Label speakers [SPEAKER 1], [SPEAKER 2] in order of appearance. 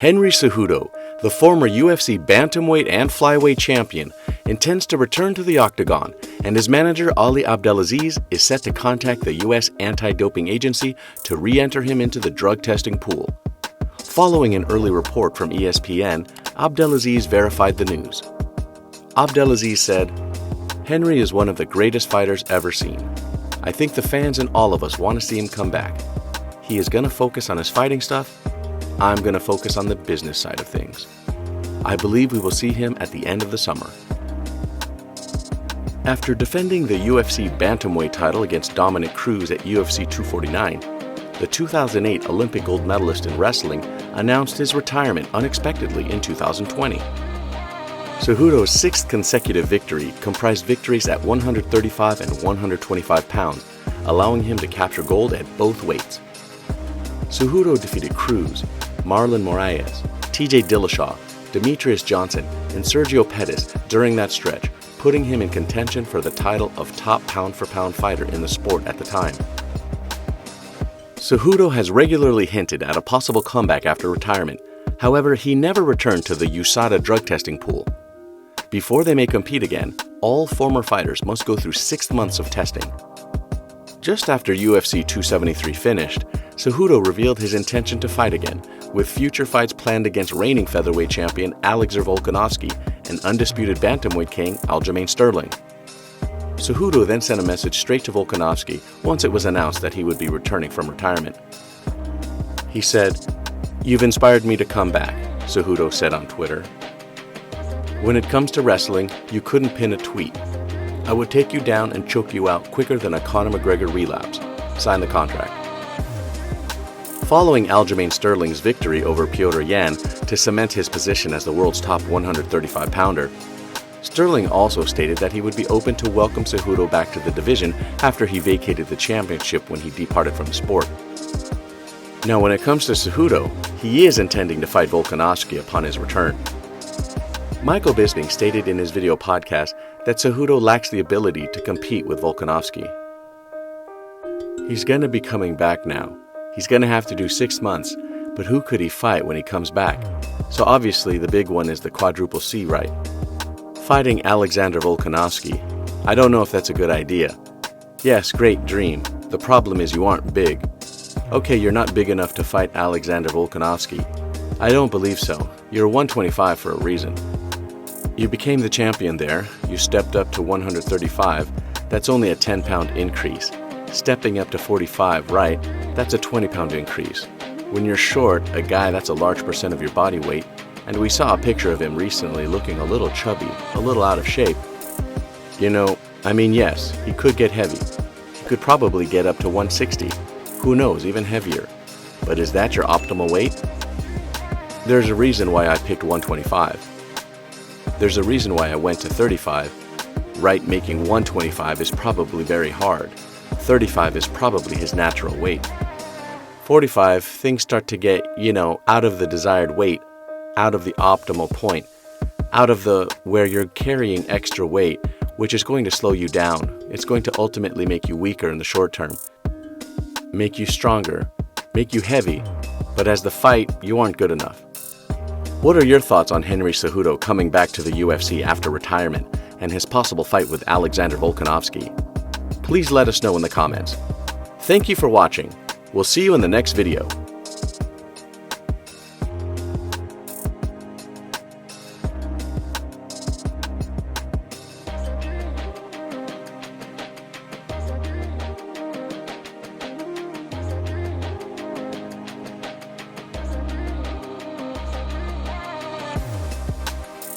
[SPEAKER 1] Henry CEJUDO, the former UFC bantamweight and flyweight champion, intends to return to the octagon, and his manager Ali Abdelaziz is set to contact the U.S. anti-doping agency to re-enter him into the drug testing pool. Following an early report from ESPN, Abdelaziz verified the news. Abdelaziz said, "Henry is one of the greatest fighters ever seen. I think the fans and all of us want to see him come back. He is going to focus on his fighting stuff. I'm going to focus on the business side of things. I believe we will see him at the end of the summer." After defending the UFC bantamweight title against Dominic Cruz at UFC 249, the 2008 Olympic gold medalist in wrestling announced his retirement unexpectedly in 2020. CEJUDO's sixth consecutive victory comprised victories at 135 and 125 pounds, allowing him to capture gold at both weights. CEJUDO defeated Cruz, Marlon Moraes, TJ Dillashaw, Demetrius Johnson, and Sergio Pettis during that stretch, putting him in contention for the title of top pound-for-pound fighter in the sport at the time. CEJUDO has regularly hinted at a possible comeback after retirement. However, he never returned to the USADA drug testing pool. Before they may compete again, all former fighters must go through 6 months of testing. Just after UFC 273 finished, CEJUDO revealed his intention to fight again, with future fights planned against reigning featherweight champion Alexander Volkanovski and undisputed bantamweight king Aljamain Sterling. CEJUDO then sent a message straight to Volkanovski once it was announced that he would be returning from retirement. He said, "You've inspired me to come back," CEJUDO said on Twitter. "When it comes to wrestling, you couldn't pin a tweet. I would take you down and choke you out quicker than a Conor McGregor relapse. Sign the contract." Following Aljamain Sterling's victory over Petr Yan to cement his position as the world's top 135-pounder, Sterling also stated that he would be open to welcome CEJUDO back to the division after he vacated the championship when he departed from the sport. Now, when it comes to CEJUDO, he is intending to fight Volkanovski upon his return. Michael Bisping stated in his video podcast that CEJUDO lacks the ability to compete with Volkanovski. He's going to be coming back now. He's going to have to do 6 months, but who could he fight when he comes back? So obviously the big one is the quadruple C, right? Fighting Alexander Volkanovski. I don't know if that's a good idea. Yes, great dream. The problem is you aren't big. Okay, you're not big enough to fight Alexander Volkanovski. I don't believe so. You're 125 for a reason. You became the champion there. You stepped up to 135. That's only a 10-pound increase. Stepping up to 45, right? That's a 20-pound increase. When you're short, a guy that's a large percent of your body weight, and we saw a picture of him recently looking a little chubby, a little out of shape. Yes, he could get heavy. He could probably get up to 160. Who knows, even heavier. But is that your optimal weight? There's a reason why I picked 125. There's a reason why I went to 35. Right, making 125 is probably very hard. 35 is probably his natural weight. 45, things start to get, out of the desired weight, out of the optimal point, out of the where you're carrying extra weight, which is going to slow you down. It's going to ultimately make you weaker in the short term, make you stronger, make you heavy, but as the fight, you aren't good enough. What are your thoughts on Henry CEJUDO coming back to the UFC after retirement and his possible fight with Alexander Volkanovski? Please let us know in the comments. Thank you for watching. We'll see you in the next video.